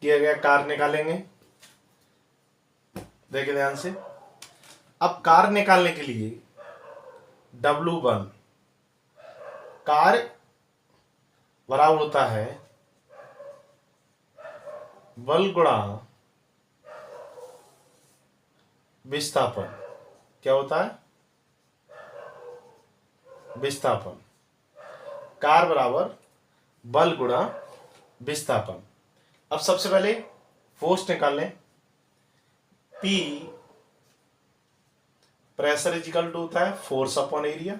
किया गया कार्य निकालेंगे। देखिए ध्यान से, अब कार्य निकालने के लिए W1 कार्य बराबर होता है बल गुणा विस्थापन। क्या होता है? विस्थापन। कार्य बराबर बल गुणा विस्थापन। अब सबसे पहले फोर्स निकाल लें। P प्रेशर इजिकल टू होता है फोर्स अपॉन एरिया।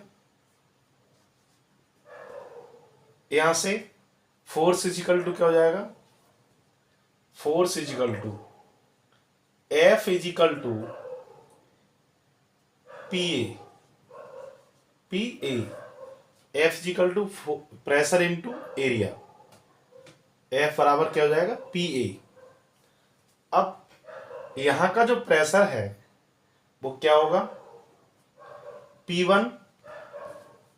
यहां से फोर्स इजिकल टू क्या हो जाएगा? Force equal to F equal to PA। F equal to pressure into area. F बराबर क्या हो जाएगा? PA। अब यहां का जो प्रेशर है वो क्या होगा? P1।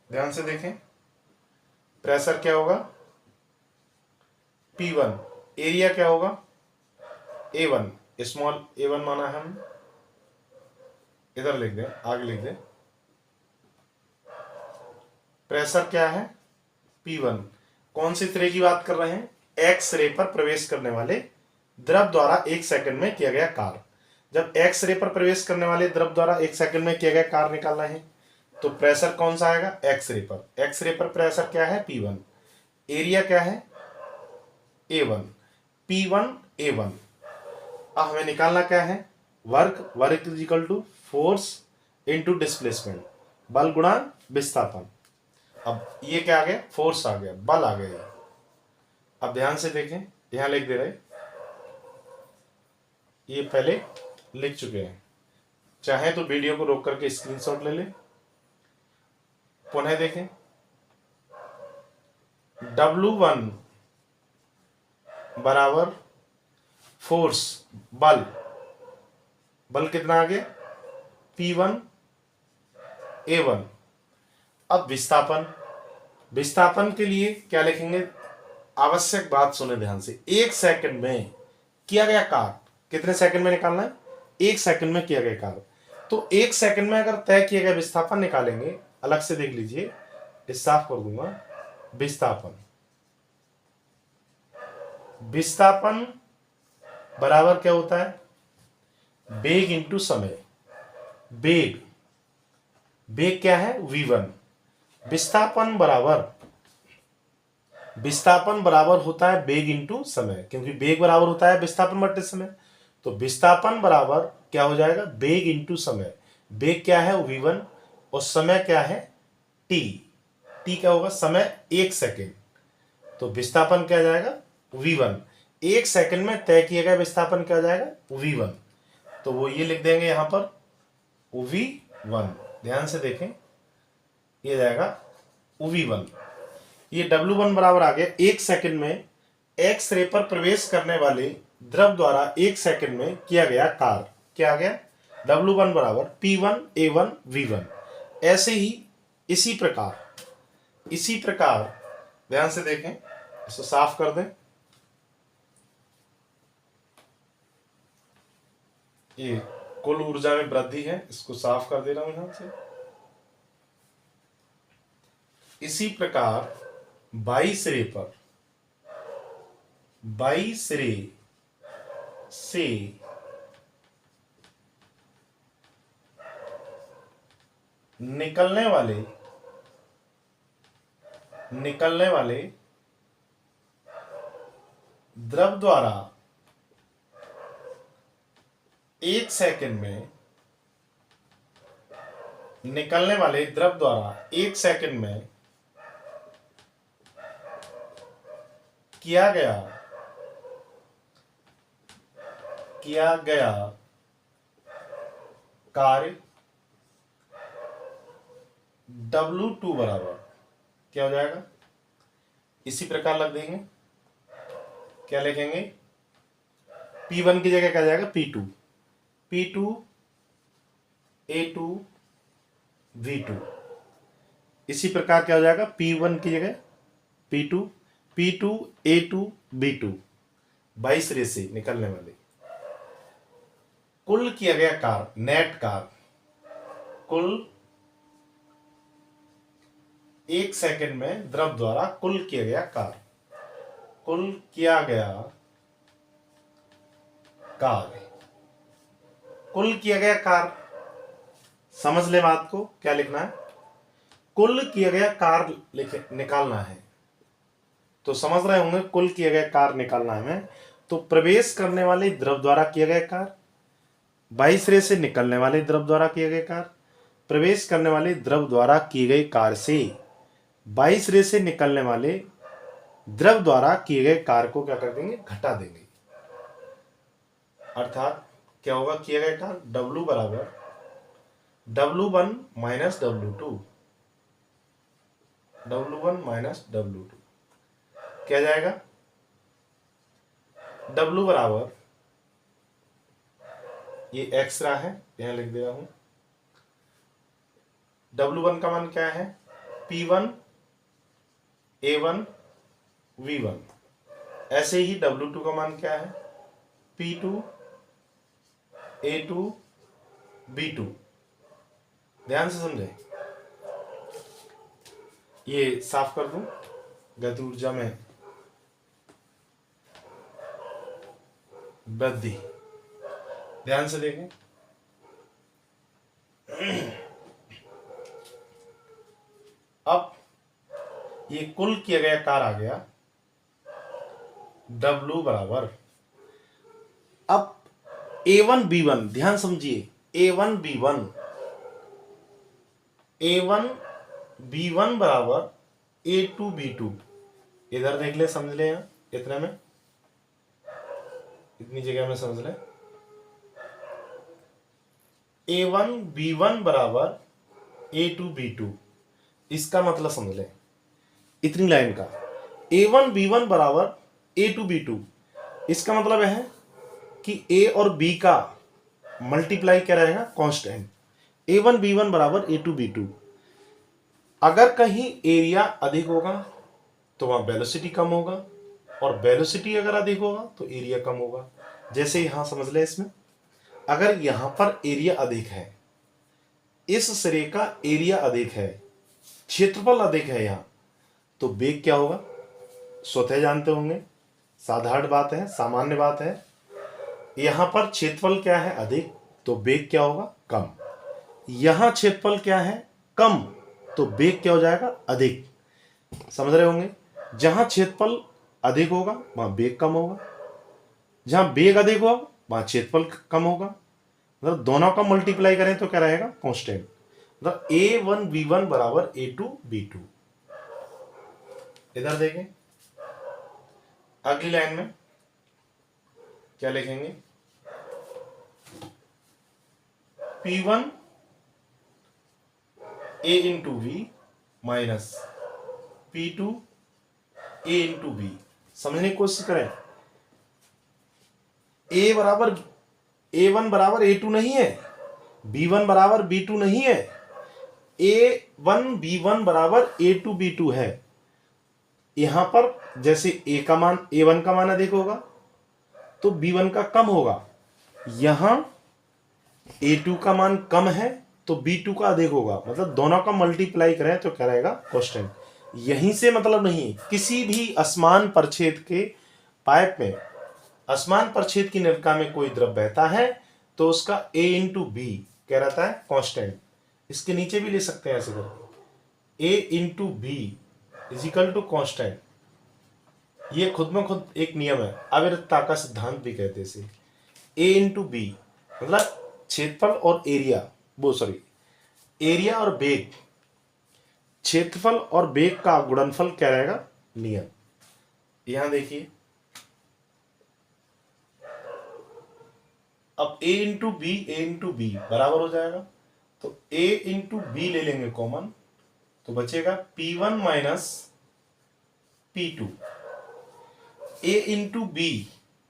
ध्यान से देखें, प्रेशर क्या होगा? P1। एरिया क्या होगा? A1। स्मॉल A1 माना है हम, इधर लिख दें, आगे लिख दें। प्रेशर क्या है? P1। कौन सी तरह की बात कर रहे हैं? एक्स रे पर प्रवेश करने वाले द्रव द्वारा 1 सेकंड में किया गया कार्य। जब एक्स रे पर प्रवेश करने वाले द्रव द्वारा 1 सेकंड में किया गया कार्य निकालना है तो प्रेशर कौन सा आएगा? एक्स रे पर। एक्स रे पर प्रेशर क्या है? P1। एरिया क्या है? A1। P1 A1। अब हमें निकालना क्या है? Work equal to force into displacement, बल गुणा विस्थापन। अब ये क्या आ गया? फोर्स आ गया, बल आ गया। अब ध्यान से देखें, यहां लिख दे रहे, ये पहले लिख चुके हैं। चाहे तो वीडियो को रोक करके स्क्रीनशॉट ले लें। पुनः देखें, W1 बराबर फोर्स बल। बल कितना आ गया? P1 A1। अब विस्थापन। विस्थापन के लिए क्या लिखेंगे? आवश्यक बात सुने ध्यान से। 1 सेकंड में किया गया कार्य कितने सेकंड में निकालना है? 1 सेकंड में किया गया कार्य। तो 1 सेकंड में अगर तय किया गया विस्थापन निकालेंगे, अलग से देख लीजिए, साफ कर दूंगा। विस्थापन बराबर क्या होता है? वेग इंटू समय। वेग क्या है? V1। विस्थापन बराबर होता है वेग इंटू समय, क्योंकि वेग बराबर होता है विस्थापन बटे समय। तो विस्थापन बराबर क्या हो जाएगा? वेग इंटू समय। वेग क्या है? V1। और समय क्या है? T। क्या होगा? समय 1 सेकेंड। तो विस्थापन क्या जाएगा? V1। 1 सेकेंड में तय किया गया विस्थापन क्या जाएगा? V1। तो वो ये लिख देंगे यहां पर V1। ध्यान से देखें, ये जाएगा V1। ये W1 बराबर आ गया 1 सेकंड में एक्स रे पर प्रवेश करने वाले द्रव द्वारा 1 सेकंड में किया गया कार्य। क्या आ गया? W1 बराबर P1 A1 V1। ऐसे ही इसी प्रकार ध्यान से देखें, इसको साफ कर दें। ये कुल ऊर्जा में वृद्धि है, इसको साफ कर दे रहा हूं यहां से। इसी प्रकार 22 रे से निकलने वाले द्रव द्वारा 1 सेकंड में निकलने वाले द्रव द्वारा 1 सेकंड में किया गया कार्य W2 बराबर क्या हो जाएगा? इसी प्रकार लग देंगे। क्या लिखेंगे? P1 की जगह क्या जाएगा? P2 A2 V2। इसी प्रकार क्या हो जाएगा? P1 की जगह P2 A2 B2। बाई सिरे से निकलने वाले कुल किया गया कार्य, नेट कार्य, कुल 1 सेकंड में द्रव द्वारा कुल किया गया कार्य, कुल किया गया कार्य, कुल किया गया कार्य। समझ ले बात को, क्या लिखना है, कुल किया गया कार्य लिखे निकालना है। तो समझ रहे होंगे कुल किया गया कार्य निकालना है हमें। तो प्रवेश करने वाले द्रव द्वारा किया गया कार्य, बाह्य सिरे से निकलने वाले द्रव द्वारा किए गए कार्य, प्रवेश करने वाले द्रव द्वारा किए गए कार्य से बाह्य सिरे से निकलने वाले द्रव द्वारा किए गए कार्य को क्या कर देंगे, घटा देंगे। अर्थात क्या होगा, किया गया कार्य W बराबर W1 minus W2, W1 minus W2 क्या जाएगा, W बराबर ये एक्स्ट्रा है, यहां लिख दे रहा हूं। W1 का मान क्या है, P1 A1 V1। ऐसे ही W2 का मान क्या है, P2 A2 B2। ध्यान से समझे, ये साफ कर दूं, गति ऊर्जा में वृद्धि। ध्यान से देखें, अब ये कुल किया गया कार्य आ गया W बराबर, अब A1 B1, ध्यान समझिए, A1 B1 बराबर A2 B2। इधर देख ले, समझ ले, यहां इतने में, इतनी जगह में समझ ले, A1 B1 बराबर A2 B2। इसका मतलब समझ ले, इतनी लाइन का A1 B1 बराबर A2 B2, इसका मतलब है कि A और B का मल्टीप्लाई क्या रहेगा, कांस्टेंट। A1 B1 बराबर A2 B2। अगर कहीं एरिया अधिक होगा तो वहां वेलोसिटी कम होगा, और वेलोसिटी अगर अधिक होगा तो एरिया कम होगा। जैसे यहां समझ ले, इसमें अगर यहां पर एरिया अधिक है, इस सिरे का एरिया अधिक है, क्षेत्रफल अधिक है यहां, तो वेग क्या होगा, स्वतः जानते होंगे, साधारण बात है, सामान्य बात है। यहां पर क्षेत्रफल क्या है, अधिक, तो वेग क्या होगा, कम। यहां क्षेत्रफल क्या है, कम, तो वेग क्या हो जाएगा, अधिक। समझ रहे होंगे, जहां क्षेत्रफल अधिक होगा वहां वेग कम होगा, जहां वेग अधिक होगा वहां क्षेत्रफल कम होगा। मतलब दोनों का मल्टीप्लाई करें तो क्या रहेगा, कांस्टेंट। मतलब A1 B1 बराबर A2 B2। इधर देखें, अगली लाइन में क्या लिखेंगे, P1 A into V minus P2 A into B। समझने की कोशिश करें, A बराबर A1 बराबर A2 नहीं है, B1 बराबर B2 नहीं है, A1 B1 बराबर A2 B2 है। यहां पर जैसे A का मान, A1 का मान अधिक होगा तो B1 का कम होगा, यहां A2 का मान कम है तो B2 का अधिक होगा। मतलब दोनों का मल्टीप्लाई करें तो क्या रहेगा, कांस्टेंट। यहीं से मतलब नहीं, किसी भी असमान परिच्छेद के पाइप में, असमान परिच्छेद की नलिका में कोई द्रव बहता है तो उसका A इंटू बी क्या रहता है, कांस्टेंट। इसके नीचे भी ले सकते हैं ऐसे करके, A into B equal to constant. ये खुद में खुद एक नियम है, अविरतता का सिद्धांत भी कहते हैं इसे। A इंटू बी मतलब क्षेत्रफल और एरिया, वो सॉरी, एरिया और वेग, क्षेत्रफल और वेग का गुणनफल क्या रहेगा, नियम। यहां देखिए, अब A इंटू बी बराबर हो जाएगा, तो A इंटू बी ले लेंगे कॉमन, तो बचेगा P1 minus P2। A into B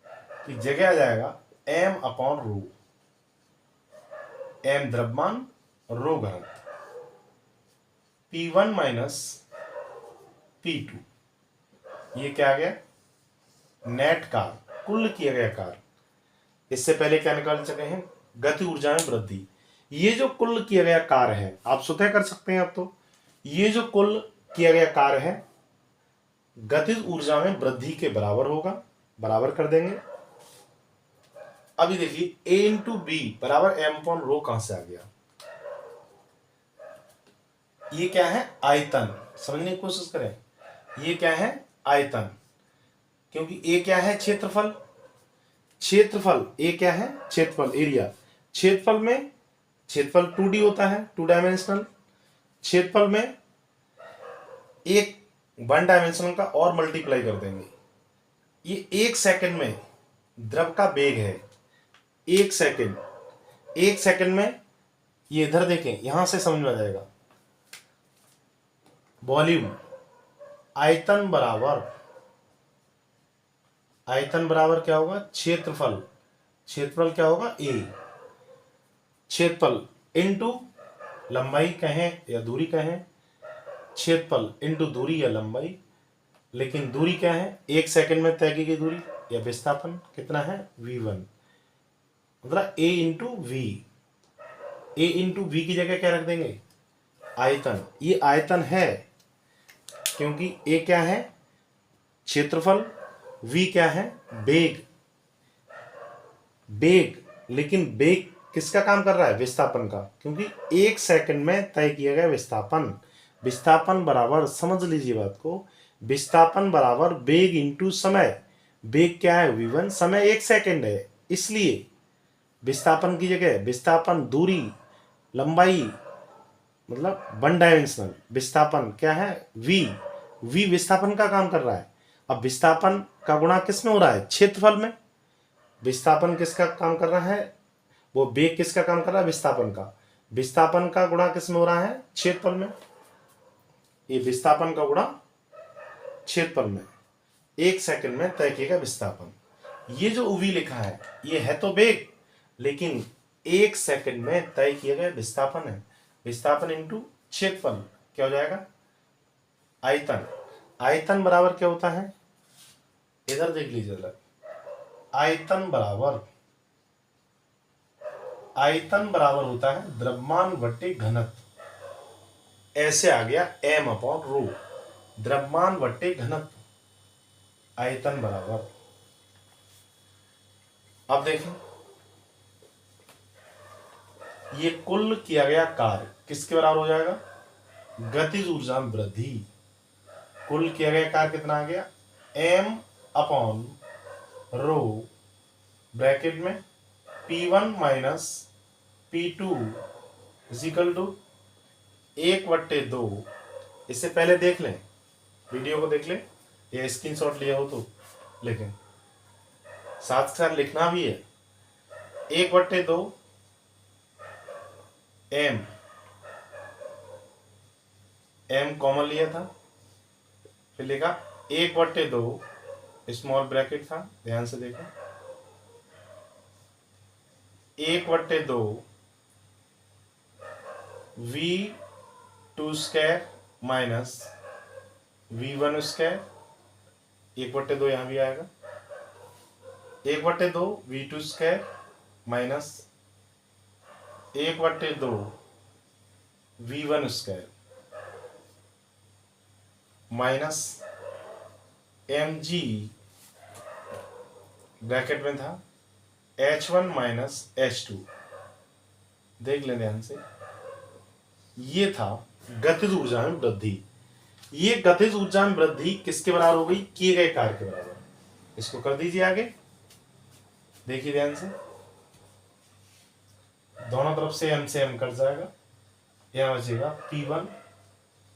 की जगह आ जाएगा M अपॉन रो, M द्रव्यमान, रो घनत्व, P1 माइनस P2। ये क्या आ गया, नेट कार्य। कुल किया गया कार्य। इससे पहले क्या निकाल चुके हैं, गति ऊर्जा में वृद्धि। ये जो कुल किया गया कार्य है आप स्वतः कर सकते हैं। अब तो ये जो कुल किया गया कार्य है गतिज ऊर्जा में वृद्धि के बराबर होगा, बराबर कर देंगे। अभी देखिए a इंटू बी बराबर एम अपॉन रो कहां से आ गया, ये क्या है आयतन, समझने की कोशिश करें। ये क्या है आयतन, क्योंकि a क्या है क्षेत्रफल, क्षेत्रफल a क्या है क्षेत्रफल एरिया। क्षेत्रफल में क्षेत्रफल 2D होता है, 2 डायमेंशनल। क्षेत्रफल में एक 1 डायमेंशनल का और मल्टीप्लाई कर देंगे। ये 1 सेकंड में द्रव का वेग है, 1 सेकंड, 1 सेकंड में। ये इधर देखें, यहां से समझ में आ जाएगा। वॉल्यूम आयतन बराबर क्या होगा क्षेत्रफल, क्षेत्रफल क्या होगा a, क्षेत्रफल इनटू लंबाई कहें या दूरी कहें, क्षेत्रफल इनटू दूरी या लंबाई, लेकिन दूरी क्या है 1 सेकंड में तय की गई दूरी या विस्थापन कितना है v1, मतलब a into v. a into v की जगह क्या रख देंगे आयतन। ये आयतन है क्योंकि a क्या है क्षेत्रफल, v क्या है वेग, वेग, लेकिन वेग किसका काम कर रहा है विस्थापन का, क्योंकि 1 सेकंड में तय किया गया विस्थापन। विस्थापन बराबर, समझ लीजिए बात को, विस्थापन बराबर वेग इंटू समय। वेग क्या है v1, समय 1 सेकंड है, इसलिए विस्थापन की जगह विस्थापन, दूरी, लंबाई, मतलब 1 डायमेंशनल। विस्थापन क्या है v, v विस्थापन का काम कर रहा है। अब विस्थापन का गुणा किस में हो रहा है क्षेत्रफल में। विस्थापन किसका काम कर रहा है, वो वेग किसका काम कर रहा है विस्थापन का। विस्थापन का गुणा किस में हो रहा है क्षेत्रफल में। ये विस्थापन का गुणा क्षेत्रफल में, 1 सेकंड में तय किया गया विस्थापन। ये जो v लिखा है ये है तो वेग, लेकिन 1 सेकंड में तय किया गया विस्थापन है। विस्थापन इंटू क्षेत्रफल क्या हो जाएगा आयतन। आयतन बराबर क्या होता है, इधर देख लीजिए जरा। आयतन बराबर होता है द्रव्यमान बट्टे घनत्व। ऐसे आ गया m अपॉन रो, द्रव्यमान बट्टे घनत्व, आयतन बराबर। अब देखें ये कुल किया गया कार्य किसके बराबर हो जाएगा, गतिज ऊर्जा में वृद्धि। कुल किया गया कार्य कितना आ गया m अपॉन रो ब्रैकेट में P1 minus P2 is equal to 1/2। इससे पहले देख लें, वीडियो को देख लें या स्क्रीनशॉट लिया हो तो, लेकिन साथ साथ लिखना भी है। 1/2 m कॉमन लिया था, फिर लिखा 1/2 स्मॉल ब्रैकेट था, ध्यान से देखो 1/2 v2 square minus v1 square, 1/2 यहां भी आएगा, 1/2 v2 square minus 1/2 v1 square minus mg bracket में था h1 माइनस h2। देख लें ध्यान से, ये था गतिज ऊर्जा में वृद्धि। ये गतिज ऊर्जा में वृद्धि किसके बराबर हो गई, किए गए कार्य के बराबर। इसको कर दीजिए आगे, देखिए ध्यान से, दोनों तरफ से m कट जाएगा, यहां बचेगा P1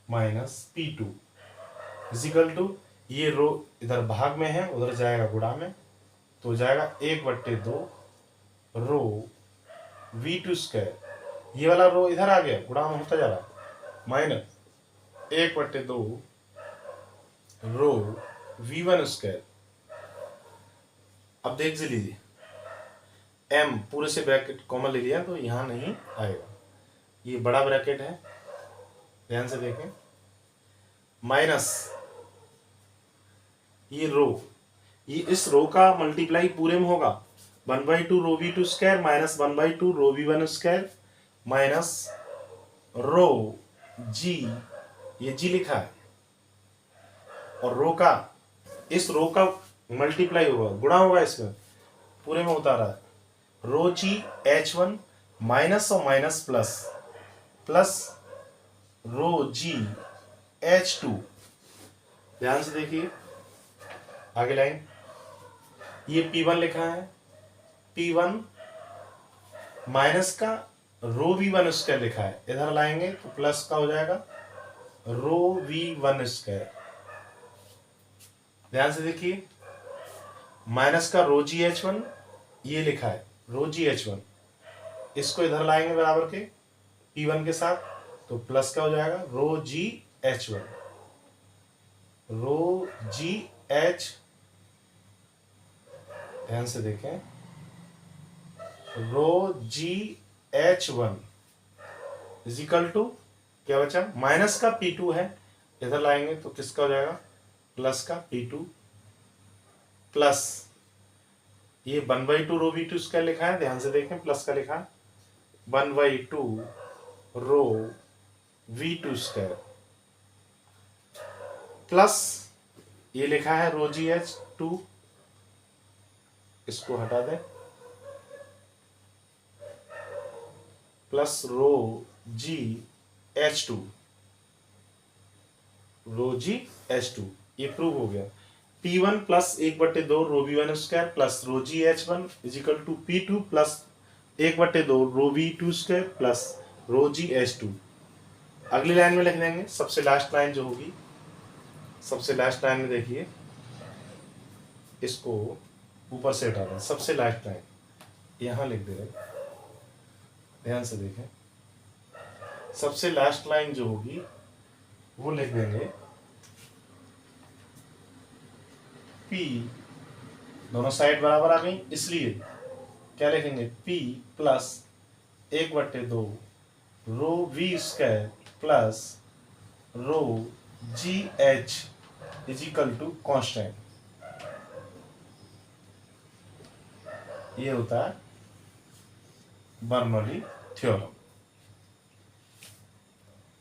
minus P2 is equal to, ये रो इधर भाग में है उधर जाएगा गुणा में, तो जाएगा 1/2 रो v2 स्क्वायर, ये वाला रो इधर आ गया गुणा में होता जा रहा, माइनस 1/2 रो v1 स्क्वायर। अब देख लीजिए m पूरे से ब्रैकेट कॉमन ले लिया तो यहां नहीं आएगा, ये बड़ा ब्रैकेट है, ध्यान से देखें, माइनस ये रो, ये इस रो का मल्टीप्लाई पूरे में होगा 1/2 rho v two square minus 1/2 rho v one square minus rho g, ये जी लिखा है, और रो का इस रो का मल्टीप्लाई होगा, गुणा होगा, इसमें पूरे में होता रहा है रो जी H1 माइनस और minus plus plus rho g H2। ध्यान से देखिए आगे लाइन, ये P1 लिखा है, P1 माइनस का रो वी वन स्क्वायर लिखा है, इधर लाएंगे तो प्लस का हो जाएगा रो वी वन स्क्वायर। ध्यान से देखिए माइनस का रो जी H1 ये लिखा है रो जी H1, इसको इधर लाएंगे बराबर के P1 के साथ तो प्लस का हो जाएगा रो जी H1, रो जी H, ध्यान से देखें रो जी H1 इजिकल टू क्या बचा, माइनस का P2 है, इधर लाएंगे तो किसका हो जाएगा प्लस का P2 प्लस ये 1/2 रो वी टू स्क्वायर लिखा है, ध्यान से देखें प्लस का लिखा है 1/2 rho v two square plus ये लिखा है रो जी H2, इसको हटा दें, प्लस रो जी H2, रो जी H2, ये प्रूव हो गया। P1 plus 1/2 rho v one square plus rho g H1 equal to P2 plus 1/2 rho v two square plus rho g H2। अगली line में लिख देंगे, सबसे लास्ट लाइन जो होगी, सबसे लास्ट लाइन में देखिए, इसको ऊपर से हटा दें, सबसे लास्ट लाइन यहां लिख दे रहे, ध्यान से देखें, सबसे लास्ट लाइन जो होगी वो लिख देंगे P, दोनों साइड बराबर आ गई, इसलिए क्या लिखेंगे P plus 1/2 rho v square plus rho g h equal to constant. ये होता है बर्नौली थ्योरम।